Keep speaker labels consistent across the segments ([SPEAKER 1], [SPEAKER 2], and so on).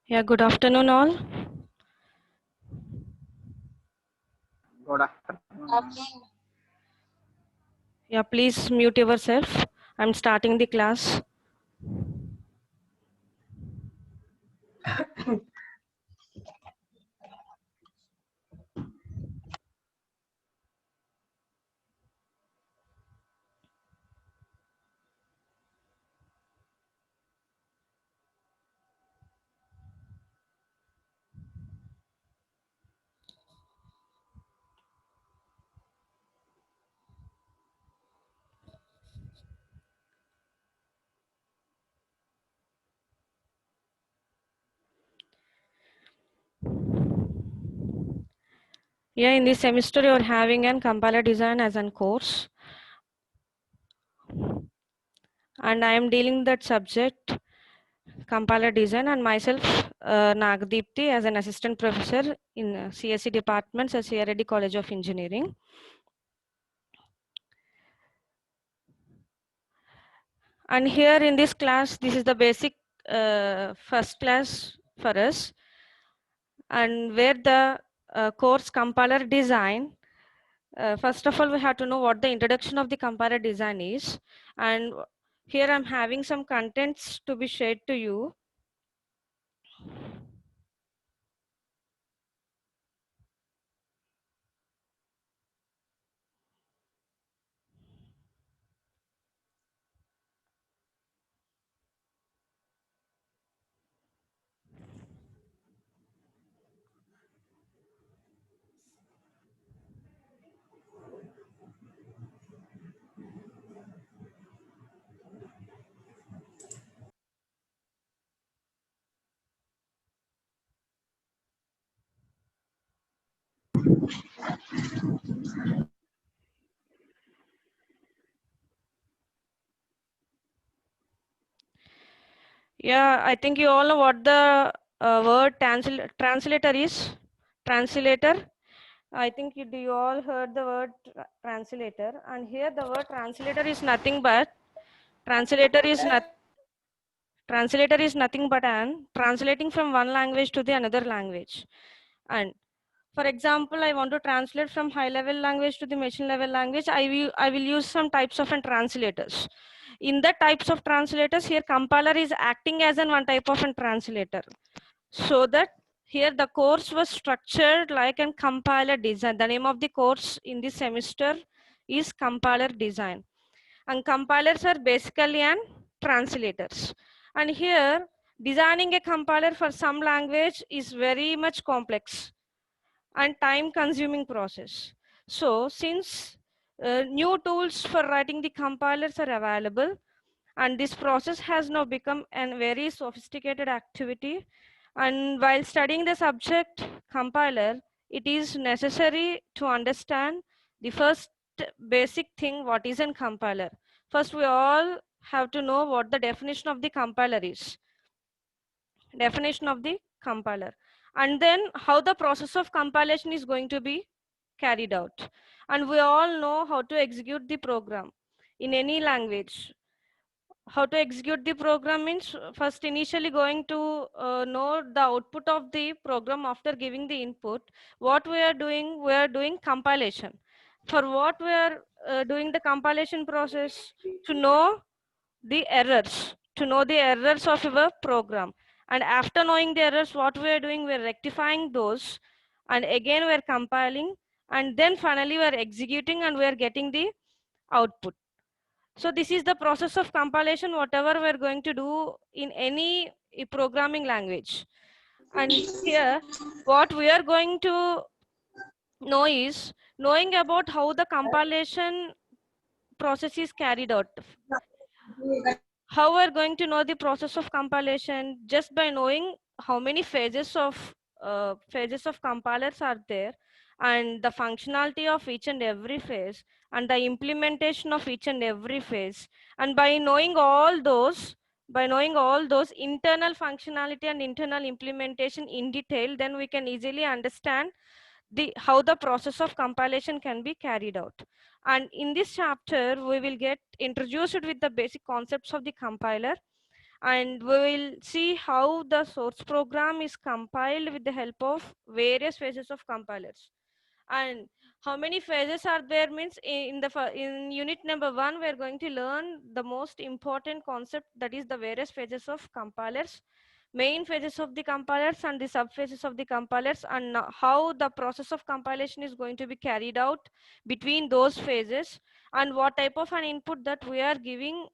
[SPEAKER 1] Yeah, good afternoon, all.
[SPEAKER 2] Good afternoon.
[SPEAKER 1] Yeah, please mute yourself. I'm starting the class. Yeah, in this semester, you're having an compiler design as a course. And I am dealing that subject, compiler design, and myself, Nagdeepti, as an assistant professor in CSE departments at Sierra College of Engineering. And here in this class, this is the basic first class for us, and where the course compiler design. First of all, we have to know what the introduction of the compiler design is. And here I'm having some contents to be shared to you. Yeah, I think you all know what the word translator is. Translator. I think you all heard the word translator. And here the word translator is nothing but translator is nothing but an translating from one language to the another language. And for example, I want to translate from high level language to the machine level language. I will use some types of translators. In the types of translators, here compiler is acting as one type of a translator. So that here the course was structured like a compiler design. The name of the course in this semester is compiler design. And compilers are basically an translators. And here designing a compiler for some language is very much complex and time consuming process. So since new tools for writing the compilers are available, and this process has now become a very sophisticated activity, and while studying the subject compiler, it is necessary to understand the first basic thing, what is a compiler. First, we all have to know what the definition of the compiler is. Definition of the compiler, and then how the process of compilation is going to be carried out. And we all know how to execute the program in any language. How to execute the program means first initially going to know the output of the program. After giving the input, what we are doing compilation. For what we are doing the compilation process? To know the errors, of your program. And after knowing the errors, what we are doing, we're rectifying those, and again we're compiling, and then finally we're executing, and we're getting the output. So this is the process of compilation, whatever we're going to do in any programming language. And here what we are going to know is knowing about how the compilation process is carried out. How we're going to know the process of compilation? Just by knowing how many phases of compilers are there, and the functionality of each and every phase, and the implementation of each and every phase. And by knowing all those internal functionality and internal implementation in detail, then we can easily understand how the process of compilation can be carried out. And in this chapter, we will get introduced with the basic concepts of the compiler, and we will see how the source program is compiled with the help of various phases of compilers. And how many phases are there means in unit number 1 we are going to learn the most important concept, that is the various phases of compilers, main phases of the compilers and the sub phases of the compilers, and how the process of compilation is going to be carried out between those phases, and what type of an input that we are giving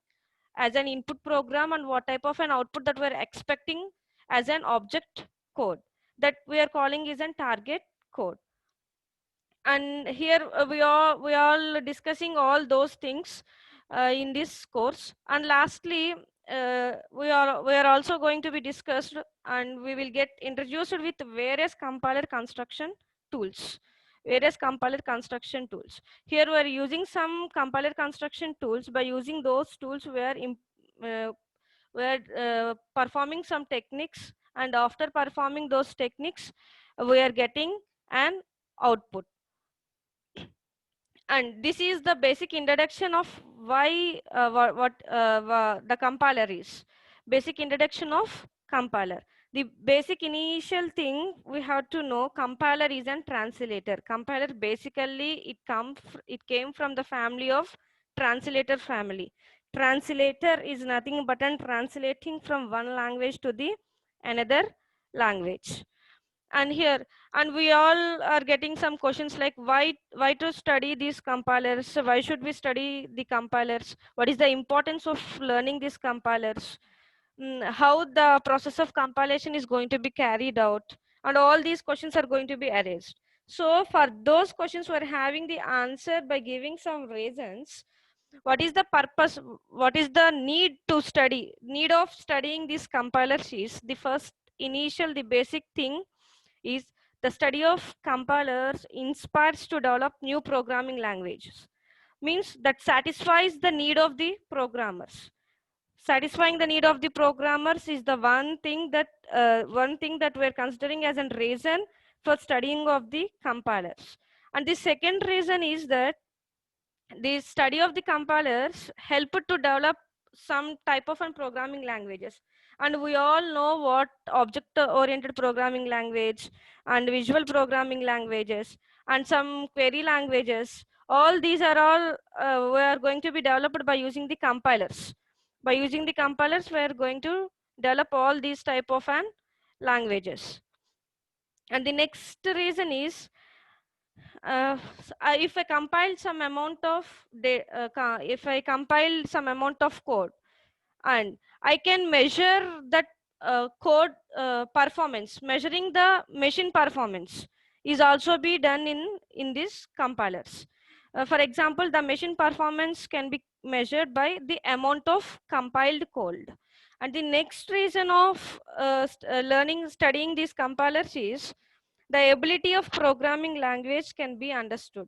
[SPEAKER 1] as an input program, and what type of an output that we're expecting as an object code that we are calling is an target code. And here we are discussing all those things in this course. And lastly, we are also going to be discussed, and we will get introduced with various compiler construction tools. Here we are using some compiler construction tools. By using those tools uh, we are performing some techniques, and after performing those techniques we are getting an output. And this is the basic introduction of why the compiler is. Basic introduction of compiler. The basic initial thing we have to know, compiler is a translator. Compiler basically it came from the family of translator family. Translator is nothing but an translating from one language to the another language. And here, and we all are getting some questions like why to study these compilers, why should we study the compilers, what is the importance of learning these compilers, how the process of compilation is going to be carried out, and all these questions are going to be erased. So for those questions we're having the answer by giving some reasons. What is the purpose, what is the need of studying these compilers is the first initial, the basic thing is the study of compilers inspires to develop new programming languages, means that satisfies the need of the programmers. Satisfying the need of the programmers is the one thing that we're considering as a reason for studying of the compilers. And the second reason is that the study of the compilers help to develop some type of programming languages. And we all know what object oriented programming language and visual programming languages and some query languages, all these are all were going to be developed by using the compilers. By using the compilers we are going to develop all these type of languages. And the next reason is if I compile some amount of if I compile some amount of code, and I can measure that code performance, measuring the machine performance is also be done in these compilers. For example, the machine performance can be measured by the amount of compiled code. And the next reason of studying these compilers is the ability of programming language can be understood.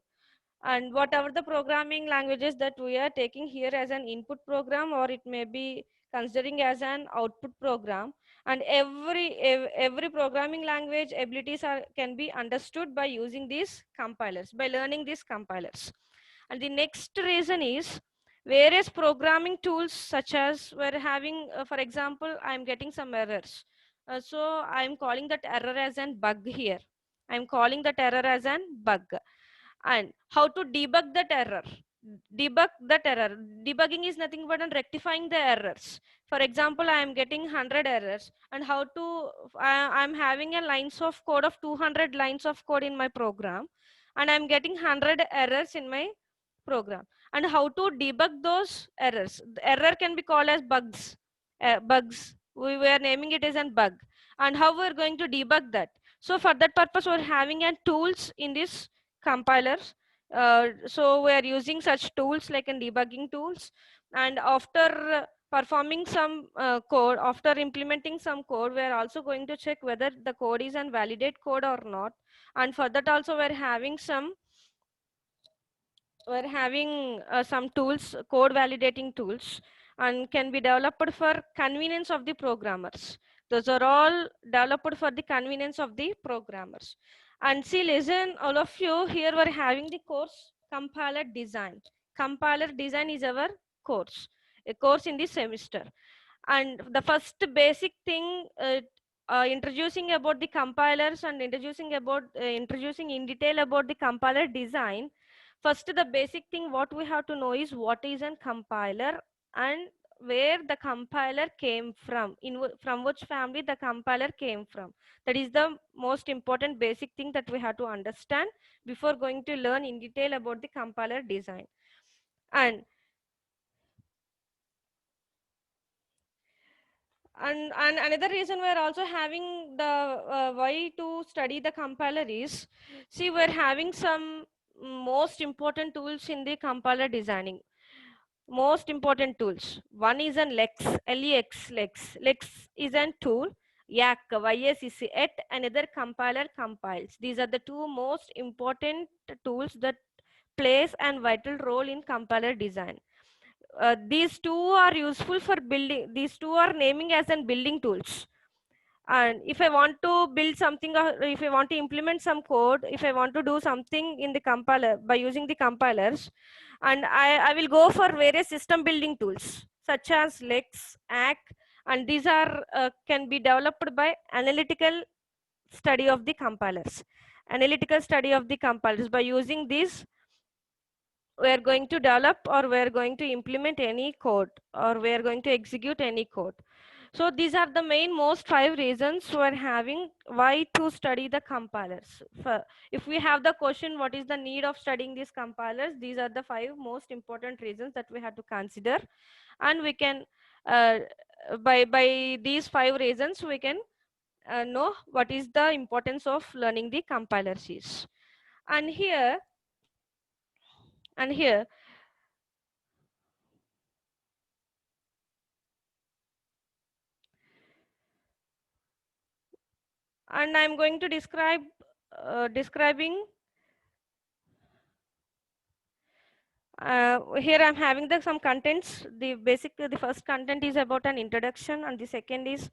[SPEAKER 1] And whatever the programming languages that we are taking here as an input program, or it may be considering as an output program, and every programming language abilities can be understood by using these compilers, by learning these compilers. And the next reason is various programming tools, such as we're having for example, I'm getting some errors, so I'm calling that error as an bug here. I'm calling that error as an bug. And how to debug that error, debugging is nothing but rectifying the errors. For example, I am getting 100 errors, and how to I'm having a lines of code of 200 lines of code in my program, and I'm getting 100 errors in my program. And how to debug those errors, the error can be called as bugs, we were naming it as a bug. And how we're going to debug that, so for that purpose we're having a tools in this compilers. So we are using such tools like in debugging tools. And after performing some code, after implementing some code, we are also going to check whether the code is an validate code or not. And for that also we're having some tools, code validating tools, and can be developed for convenience of the programmers. Those are all developed for the convenience of the programmers. And see, listen, all of you, here we're having the course compiler design. Compiler design is our course, a course in this semester. And the first basic thing, introducing about the compilers and introducing in detail about the compiler design. First, the basic thing what we have to know is what is a compiler and where the compiler came from, from which family the compiler came from. That is the most important basic thing that we have to understand before going to learn in detail about the compiler design. And another reason we're also having the why to study the compiler is, see, we're having some most important tools in the compiler designing. Most important tools, one is an lex, lex is a tool. Yak, yacc, another compiler compiles. These are the two most important tools that plays a vital role in compiler design. These two are useful for building. These two are naming as an building tools. And if I want to build something, or if I want to implement some code, if I want to do something in the compiler by using the compilers, and I will go for various system building tools such as lex, ack, and these are can be developed by analytical study of the compilers. Analytical study of the compilers, by using these we are going to develop, or we are going to implement any code, or we are going to execute any code. So these are the main most 5 reasons we're having why to study the compilers. If we have the question what is the need of studying these compilers, these are the 5 most important reasons that we have to consider. And we can uh, by these 5 reasons we can know what is the importance of learning the compilers is. And here and here and I'm going to describing here I'm having some contents. The first content is about an introduction, and the second is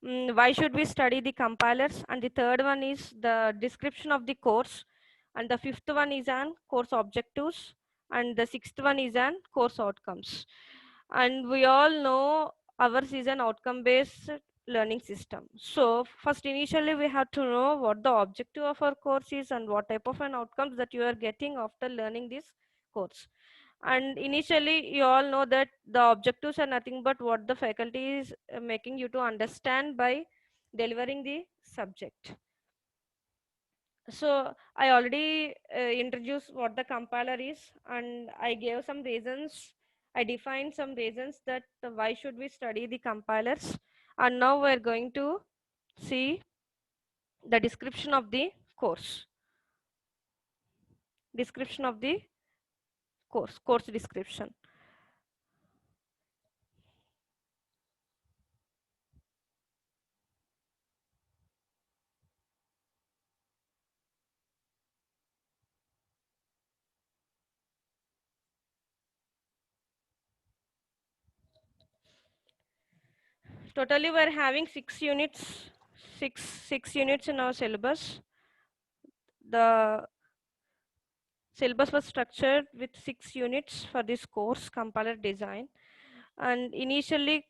[SPEAKER 1] why should we study the compilers, and the third one is the description of the course, and the fifth one is an course objectives, and the sixth one is an course outcomes. And we all know ours is an outcome based learning system. So first initially we have to know what the objective of our course is and what type of an outcomes that you are getting after learning this course. And initially you all know that the objectives are nothing but what the faculty is making you to understand by delivering the subject. So I already introduced what the compiler is, and I gave some reasons. I defined some reasons that why should we study the compilers. And now we're going to see the description of the course. Description of the course description. Totally we're having 6 units, six units in our syllabus. The syllabus was structured with 6 units for this course, compiler design. And initially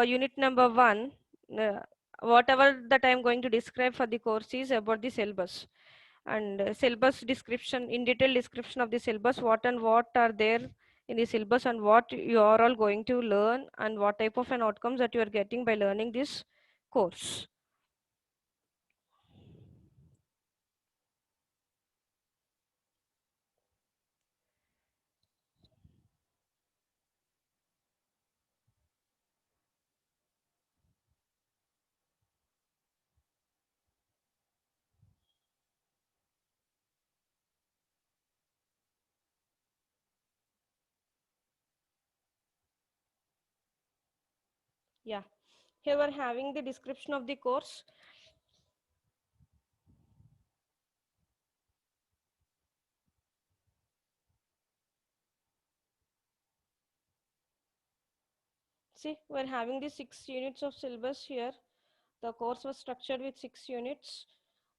[SPEAKER 1] unit number 1, uh, whatever that I'm going to describe for the course is about the syllabus. And syllabus description, in detail description of the syllabus, what and what are there in the syllabus, and what you are all going to learn, and what type of an outcomes that you are getting by learning this course. Yeah, here we're having the description of the course. See, we're having the 6 units of syllabus here. The course was structured with 6 units.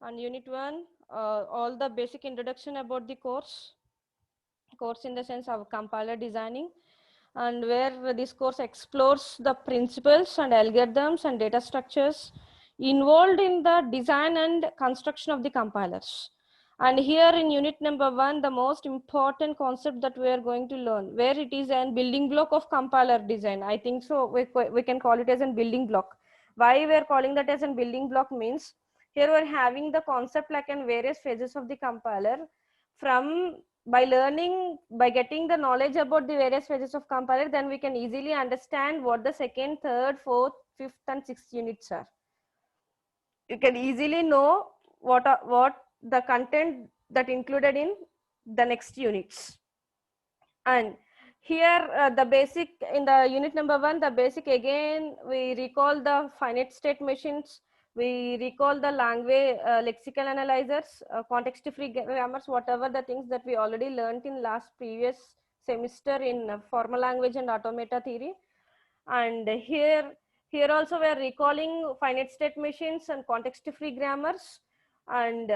[SPEAKER 1] And unit 1, all the basic introduction about the course in the sense of compiler designing. and where this course explores the principles and algorithms and data structures involved in the design and construction of the compilers. And here in unit number 1, the most important concept that we are going to learn, where it is a building block of compiler design. I think so we can call it as a building block. Why we are calling that as a building block means, here we're having the concept like in various phases of the compiler. From by learning, by getting the knowledge about the various phases of compiler, then we can easily understand what the second, third, fourth, fifth and sixth units are. You can easily know what the content that included in the next units. And here the basic in the unit number 1, the basic, again we recall the finite state machines, we recall the language lexical analyzers, context free grammars, whatever the things that we already learned in last previous semester in formal language and automata theory. And here also we are recalling finite state machines and context free grammars and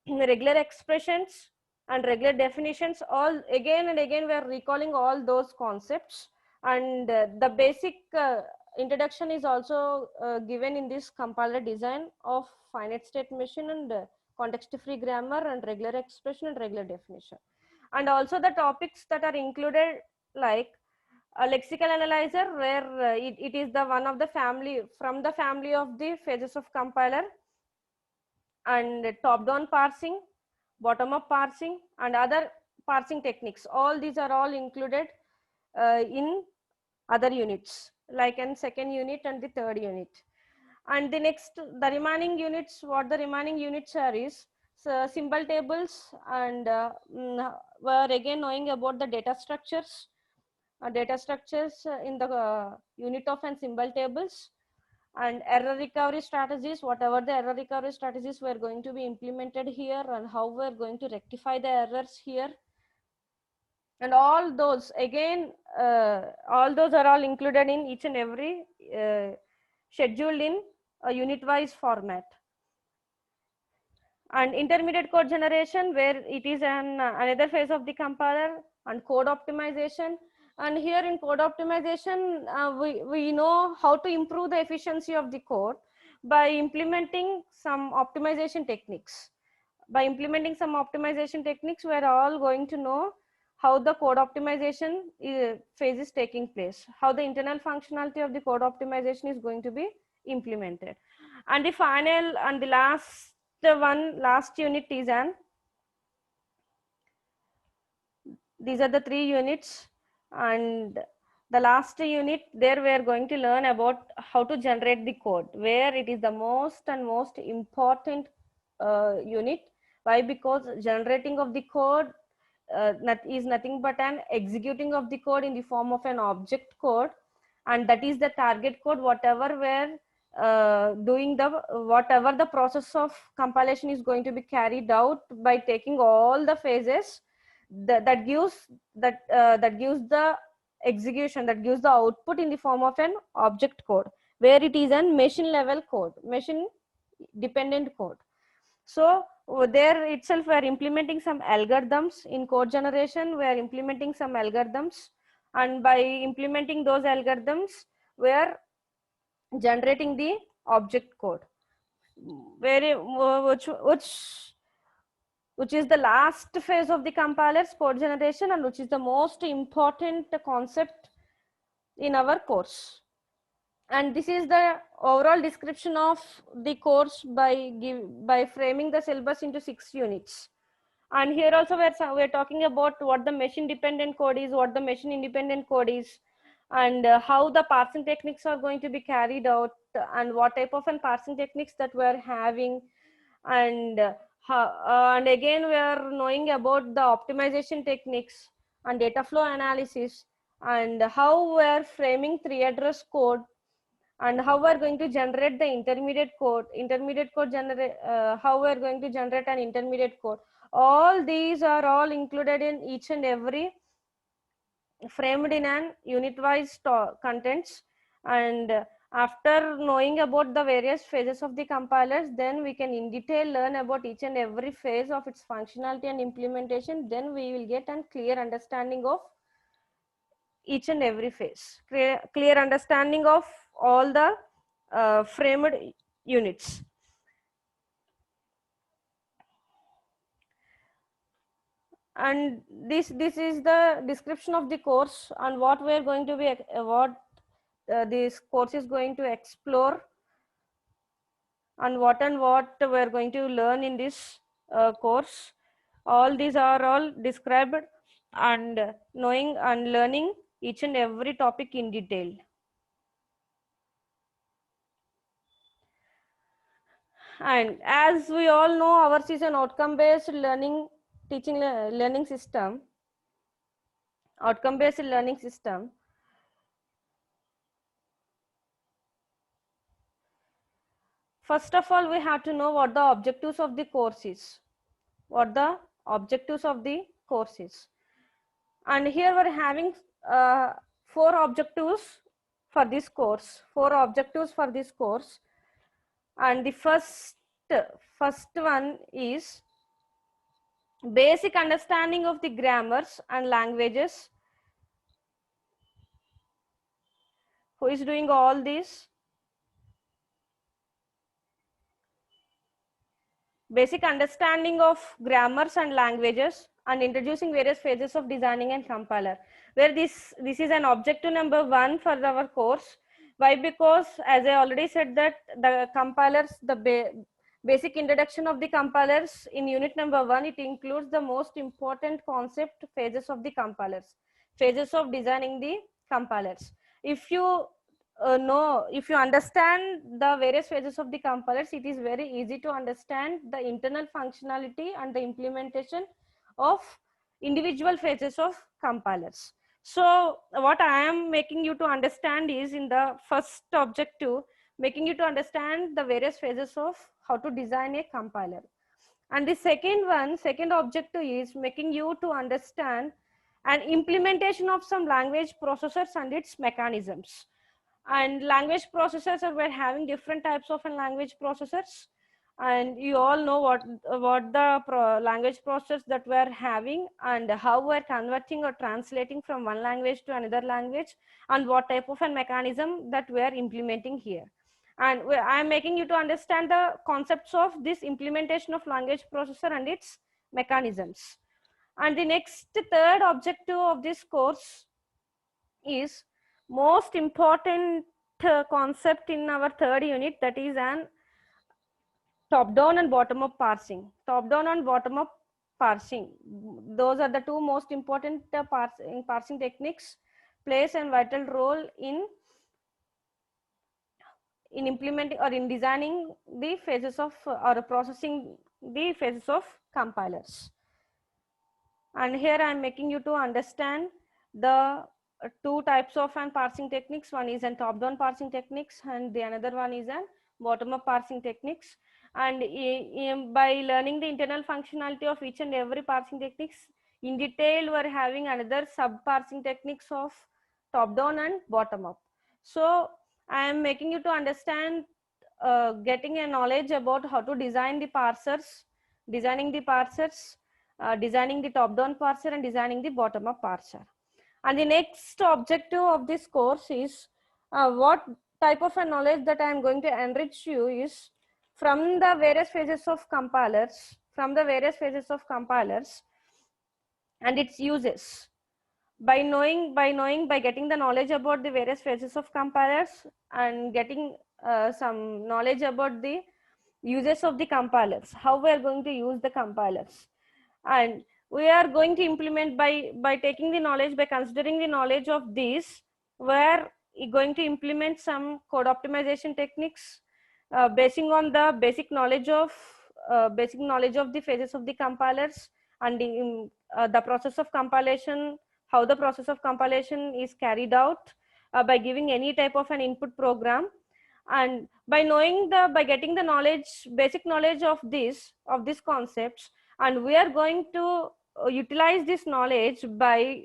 [SPEAKER 1] regular expressions and regular definitions. All again and again we are recalling all those concepts. And the basic introduction is also given in this compiler design of finite state machine and context free grammar and regular expression and regular definition. And also the topics that are included, like a lexical analyzer, where it is the one of the family from the family of the phases of compiler, and top down parsing, bottom up parsing and other parsing techniques. All these are all included in other units, like in second unit and the third unit. And the next, the remaining units, what the remaining units are is symbol tables, and we're again knowing about the data structures in the unit of and symbol tables, and error recovery strategies, whatever the error recovery strategies were going to be implemented here, and how we're going to rectify the errors here. And all those again, all those are all included in each and every scheduled in a unit wise format. And intermediate code generation, where it is another phase of the compiler, and code optimization. And here in code optimization, we know how to improve the efficiency of the code by implementing some optimization techniques. By implementing some optimization techniques, we are all going to know how the code optimization phase is taking place, how the internal functionality of the code optimization is going to be implemented. And the final and the last unit is these are the 3 units, and the last unit, there we are going to learn about how to generate the code, where it is the most important unit. Why? Because generating of the code that is nothing but an executing of the code in the form of an object code, and that is the target code, whatever we're doing whatever the process of compilation is going to be carried out by taking all the phases that gives the execution, that gives the output in the form of an object code, where it is a machine level code, machine dependent code. So there itself we are implementing some algorithms in code generation. We are implementing some algorithms, and by implementing those algorithms we are generating the object code, which is the last phase of the compiler's code generation, and which is the most important concept in our course. And this is the overall description of the course by framing the syllabus into 6 units. And here also we're talking about what the machine dependent code is, what the machine independent code is, and how the parsing techniques are going to be carried out, and what type of parsing techniques that we're having. And and again we are knowing about the optimization techniques and data flow analysis, and how we are framing 3 address code, and how we are going to generate the intermediate code how we are going to generate an intermediate code. All these are all included in each and every framed in an unit wise contents. And after knowing about the various phases of the compilers, then we can in detail learn about each and every phase of its functionality and implementation. Then we will get a clear understanding of each and every phase, clear understanding of all the framed units. And this is the description of the course and what we are going to be what this course is going to explore, and what we are going to learn in this course. All these are all described, and knowing and learning each and every topic in detail. And as we all know, ours is an outcome based learning learning system, outcome based learning system. First of all, we have to know what the objectives of the course is. What the objectives of the course is. And here we're having 4 objectives for this course. 4 objectives for this course. And the first one is basic understanding of the grammars and languages. Who is doing all this? Basic understanding of grammars and languages, and introducing various phases of designing and compiler. Where this is an objective number 1 for our course. Why? Because as I already said that the compilers, the basic introduction of the compilers in unit number 1, it includes the most important concept, phases of the compilers, phases of designing the compilers. If you if you understand the various phases of the compilers, it is very easy to understand the internal functionality and the implementation of individual phases of compilers. So what I am making you to understand is, in the first objective, making you to understand the various phases of how to design a compiler. And the second objective is making you to understand an implementation of some language processors and its mechanisms. And language processors, we're having different types of language processors, and you all know what the language process that we're having, and how we're converting or translating from one language to another language, and what type of a mechanism that we're implementing here. And I'm making you to understand the concepts of this implementation of language processor and its mechanisms. And the next third objective of this course is most important concept in our third unit, that is an top down and bottom up parsing. Top down and bottom up parsing, those are the two most important parsing techniques, plays a vital role in implementing or in designing the phases of or processing the phases of compilers. And here I am making you to understand the two types of parsing techniques. One is an top down parsing techniques, and the another one is an bottom up parsing techniques. And by learning the internal functionality of each and every parsing techniques in detail, we are having another sub parsing techniques of top down and bottom up. So I am making you to understand, getting a knowledge about how to design the parsers, designing the parsers, designing the top-down parser, and designing the bottom-up parser. And the next objective of this course is what type of a knowledge that I am going to enrich you is from the various phases of compilers, and its uses. By getting the knowledge about the various phases of compilers, and getting some knowledge about the uses of the compilers, how we are going to use the compilers. And we are going to implement by taking the knowledge, by considering the knowledge of these, where we're going to implement some code optimization techniques basing on the basic knowledge of the phases of the compilers, and the process of compilation, how the process of compilation is carried out by giving any type of an input program. And by getting the knowledge, basic knowledge of these concepts, and we are going to utilize this knowledge by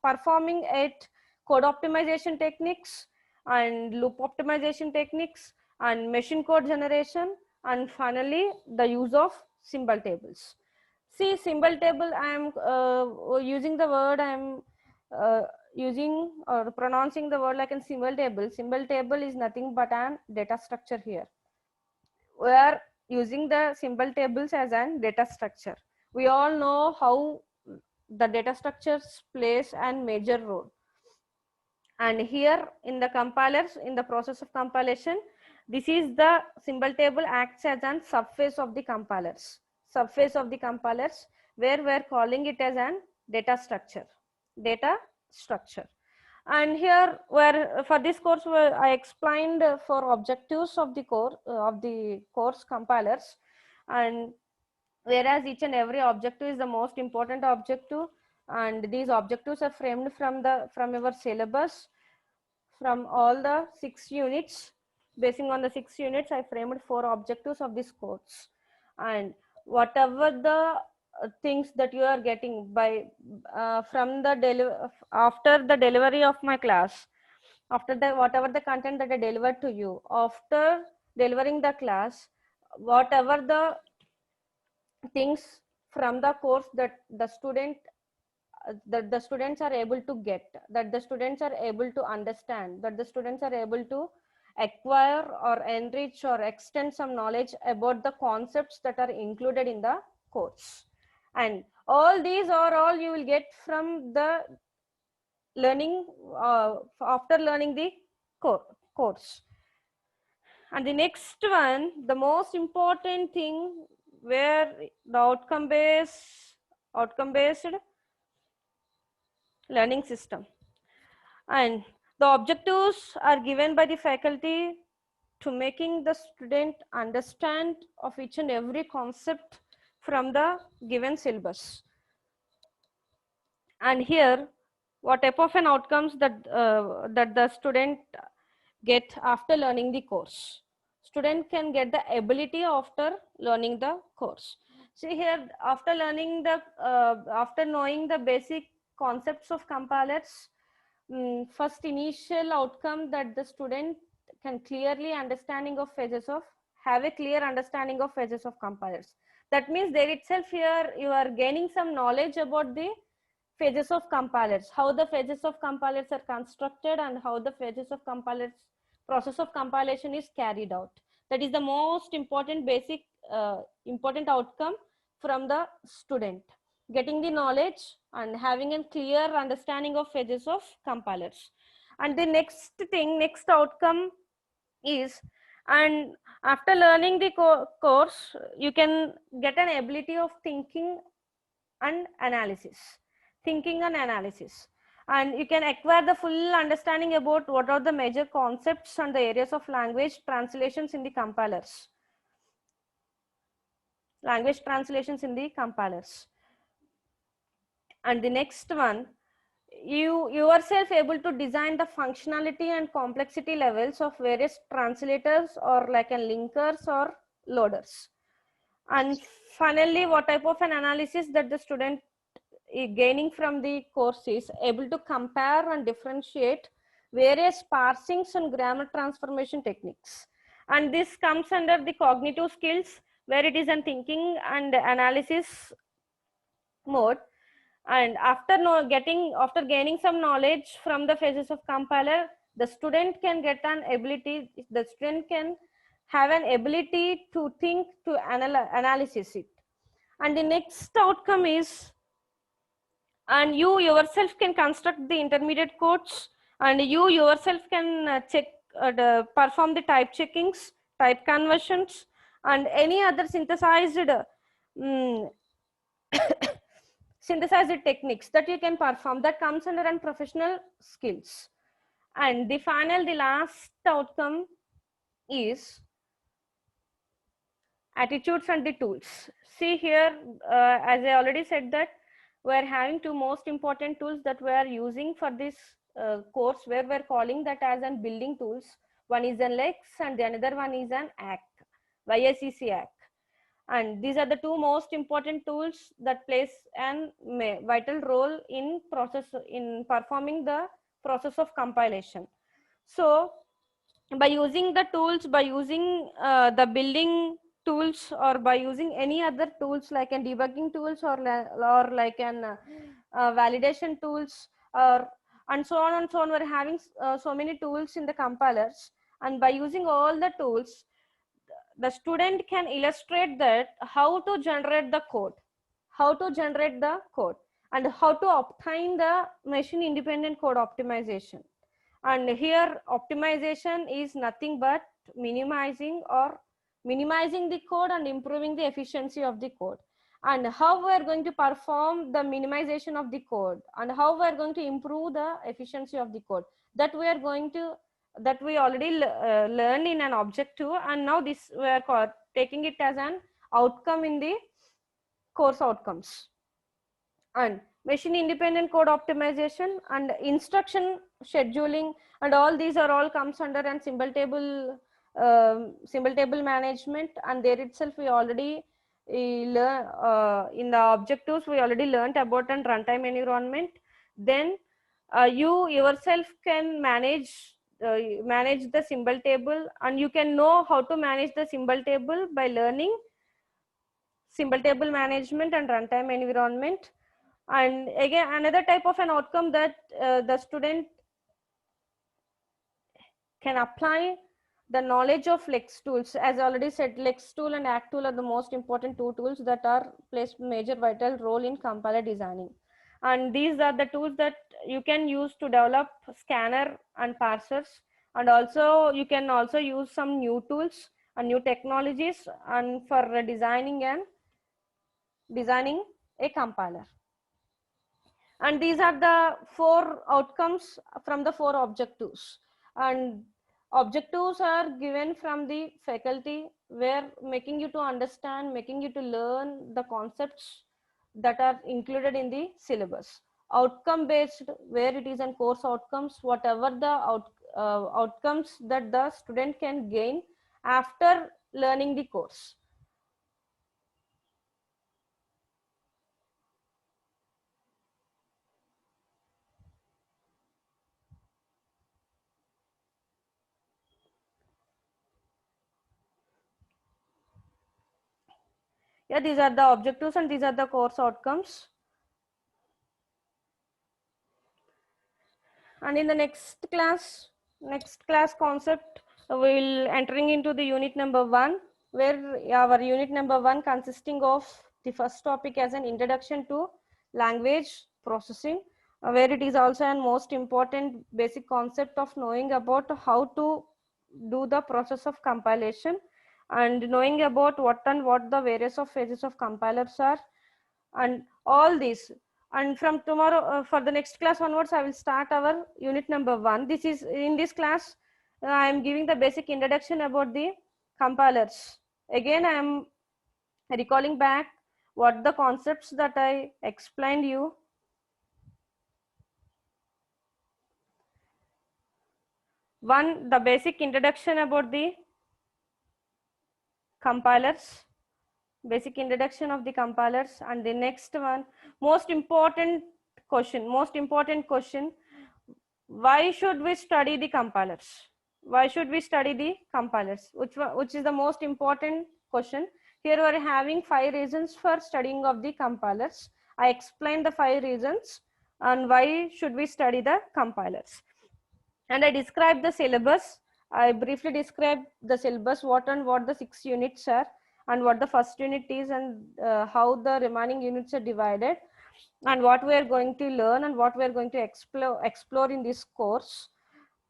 [SPEAKER 1] performing at code optimization techniques, and loop optimization techniques, and machine code generation, and finally the use of symbol tables. See, symbol table, I am using the word, I am using or pronouncing the word like a symbol table. Symbol table is nothing but an data structure here. We are using the symbol tables as an data structure. We all know how the data structures plays an major role. And here in the compilers, in the process of compilation, this is the symbol table acts as an subphase of the compilers. Subphase of the compilers, where we are calling it as an data structure. Data structure. And here, where for this course, where I explained for objectives of the course compilers, and whereas each and every objective is the most important objective, and these objectives are framed from your syllabus, from all the 6 units. Basing on the 6 units, I framed 4 objectives of this course. And whatever the things that you are getting by from the after the delivery of my class, after the whatever the content that I delivered to you, after delivering the class, whatever the things from the course that the students are able to get, that the students are able to understand, that the students are able to acquire or enrich or extend some knowledge about the concepts that are included in the course. And all these are all you will get from the learning after learning the course. And the next one, the most important thing, where the outcome based learning system, and the objectives are given by the faculty to making the student understand of each and every concept from the given syllabus. And here, what type of an outcomes that that the student get after learning the course. Student can get the ability after learning the course. See here, after learning the after knowing the basic concepts of compilers, first initial outcome that the student can clearly understanding of phases of have a clear understanding of phases of compilers. That means there itself here you are gaining some knowledge about the phases of compilers, how the phases of compilers are constructed, and how the phases of compilers process of compilation is carried out. That is the most important basic important outcome from the student, getting the knowledge and having a clear understanding of phases of compilers. And the next thing, next outcome is, and after learning the course, you can get an ability of thinking and analysis. And you can acquire the full understanding about what are the major concepts and the areas of language translations in the compilers. And the next one, you yourself able to design the functionality and complexity levels of various translators or like a linkers or loaders. And finally, what type of an analysis that the student gaining from the course is able to compare and differentiate various parsings and grammar transformation techniques. And this comes under the cognitive skills, where it is in thinking and analysis mode. And after gaining some knowledge from the phases of compiler, the student can get an ability, the student can have an ability to think, to analysis it. And the next outcome is, and you yourself can construct the intermediate codes, and you yourself can perform the type checkings, type conversions, and any other synthesized synthesized techniques that you can perform, that comes under an professional skills. And the last outcome is attitudes and the tools. See here, as I already said, that we're having two most important tools that we're using for this course, where we're calling that as an building tools. One is an LEX and the another one is an ACK, YACC ACK. And these are the two most important tools that plays an vital role in performing the process of compilation. So by using the tools, by using the building tools, or by using any other tools like an debugging tools or like an validation tools, or and so on and so on. We're having so many tools in the compilers, and by using all the tools, the student can illustrate that how to generate the code, and how to obtain the machine independent code optimization. And here optimization is nothing but minimizing the code and improving the efficiency of the code. And how we are going to perform the minimization of the code, and how we are going to improve the efficiency of the code, that we already learned in an objective, and now this we are taking it as an outcome in the course outcomes. And machine independent code optimization and instruction scheduling, and all these are all comes under an symbol table management. And there itself we already learn in the objectives we already learned about an runtime environment. Then you yourself can manage the symbol table, and you can know how to manage the symbol table by learning symbol table management and runtime environment. And again, another type of an outcome that the student can apply the knowledge of Lex tools. As I already said, Lex tool and Act tool are the most important two tools that are plays major vital role in compiler designing. And these are the tools that you can use to develop scanner and parsers. And also you can also use some new tools and new technologies and for designing a compiler. And these are the 4 outcomes from the 4 objectives. And objectives are given from the faculty, where making you to understand, making you to learn the concepts that are included in the syllabus. Outcome based, where it is in course outcomes, whatever the outcomes that the student can gain after learning the course. Yeah, these are the objectives and these are the course outcomes. And in the next class concept, we will entering into the unit number 1, where our unit number 1 consisting of the first topic as an introduction to language processing, where it is also an most important basic concept of knowing about how to do the process of compilation, and knowing about what the various of phases of compilers are, and all these. And from tomorrow, for the next class onwards, I will start our unit number 1. This is in this class I am giving the basic introduction about the compilers. Again, I am recalling back what the concepts that I explained you. One, the basic introduction about the compilers, basic introduction of the compilers. And the next one, most important question, why should we study the compilers? Why should we study the compilers? Which is the most important question. Here we are having 5 reasons for studying of the compilers. I explained the 5 reasons and why should we study the compilers. And I described the syllabus. I briefly described the syllabus, what the 6 units are, and what the first unit is, and how the remaining units are divided, and what we are going to learn and what we are going to explore in this course.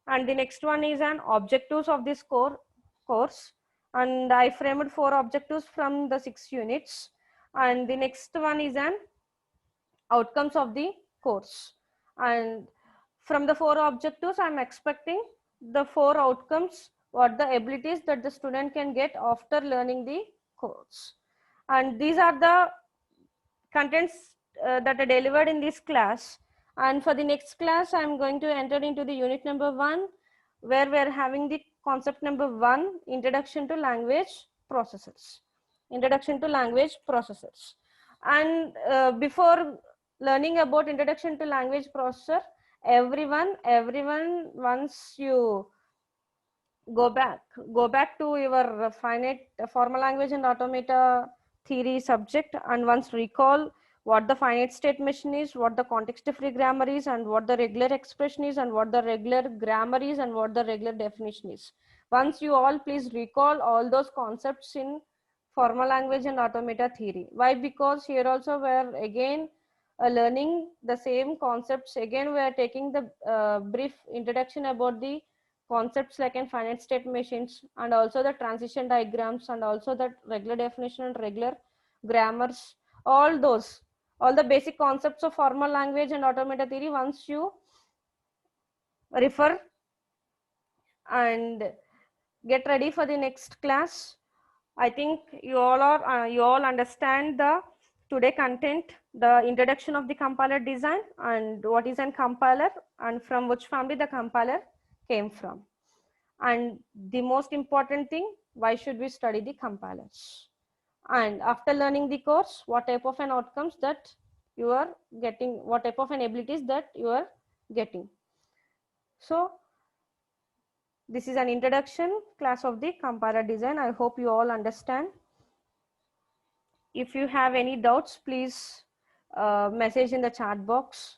[SPEAKER 1] And the next one is an objectives of this course, and I framed 4 objectives from the 6 units. And the next one is an outcomes of the course, and from the 4 objectives I'm expecting the 4 outcomes, what the abilities that the student can get after learning the course. And these are the contents that are delivered in this class. And for the next class, I'm going to enter into the unit number 1, where we're having the concept number 1, introduction to language processors. And before learning about introduction to language processor, everyone once you go back to your finite formal language and automata theory subject, and once recall what the finite state machine is, what the context-free grammar is, and what the regular expression is, and what the regular grammar is, and what the regular definition is. Once you all please recall all those concepts in formal language and automata theory. Why? Because here also we are again learning the same concepts. Again, we are taking the brief introduction about the concepts like in finite state machines, and also the transition diagrams, and also the regular definition and regular grammars, all those, all the basic concepts of formal language and automata theory. Once you refer and get ready for the next class, I think you all understand the today content, the introduction of the compiler design, and what is an compiler, and from which family the compiler came from, and the most important thing, why should we study the compilers, and after learning the course, what type of an outcomes that you are getting, what type of an abilities that you are getting. So this is an introduction class of the compiler design. I hope you all understand. If you have any doubts, please message in the chat box.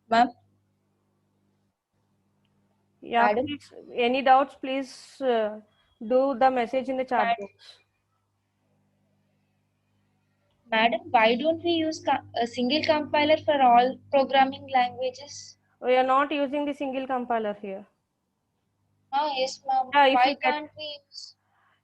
[SPEAKER 3] Ma'am,
[SPEAKER 1] Yeah,
[SPEAKER 3] madam,
[SPEAKER 1] please, any doubts, please do the message in the chat
[SPEAKER 3] madam,
[SPEAKER 1] box.
[SPEAKER 3] madam, why don't we use a single compiler for all programming languages?
[SPEAKER 1] We are not using the single compiler here.
[SPEAKER 3] Ah, yes, ma'am.
[SPEAKER 1] Yeah, if
[SPEAKER 3] Why
[SPEAKER 1] you get,
[SPEAKER 3] can't we use?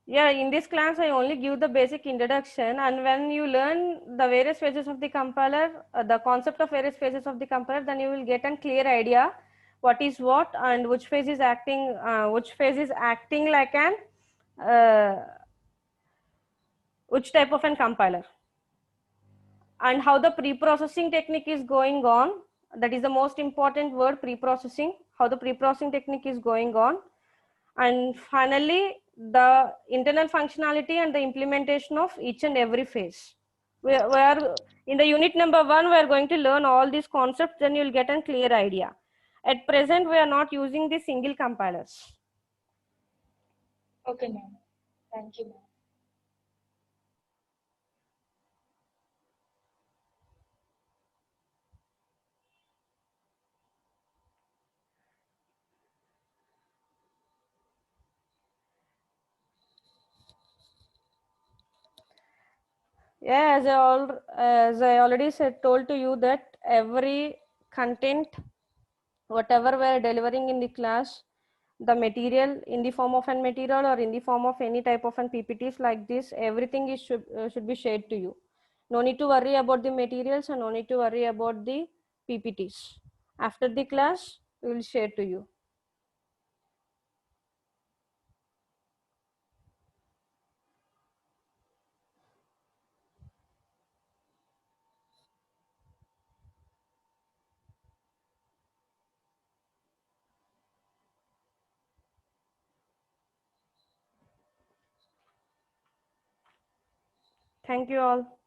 [SPEAKER 1] yeah, in this class, I only give the basic introduction, and when you learn the various phases of the compiler, the concept of various phases of the compiler, then you will get a clear idea what is what, and which phase is acting, like an, which type of an compiler, and how the pre-processing technique is going on. That is the most important word, pre-processing, how the pre-processing technique is going on. And finally, the internal functionality and the implementation of each and every phase. We are in the unit number 1, we are going to learn all these concepts, then you will get a clear idea. At present, we are not using the single compilers.
[SPEAKER 3] Okay, ma'am. Thank you, ma'am.
[SPEAKER 1] Yeah, as I already told to you that every content, whatever we are delivering in the class, the material in the form of an material or in the form of any type of an PPTs like this, everything is should be shared to you. No need to worry about the materials and no need to worry about the PPTs. After the class, we will share to you. Thank you all.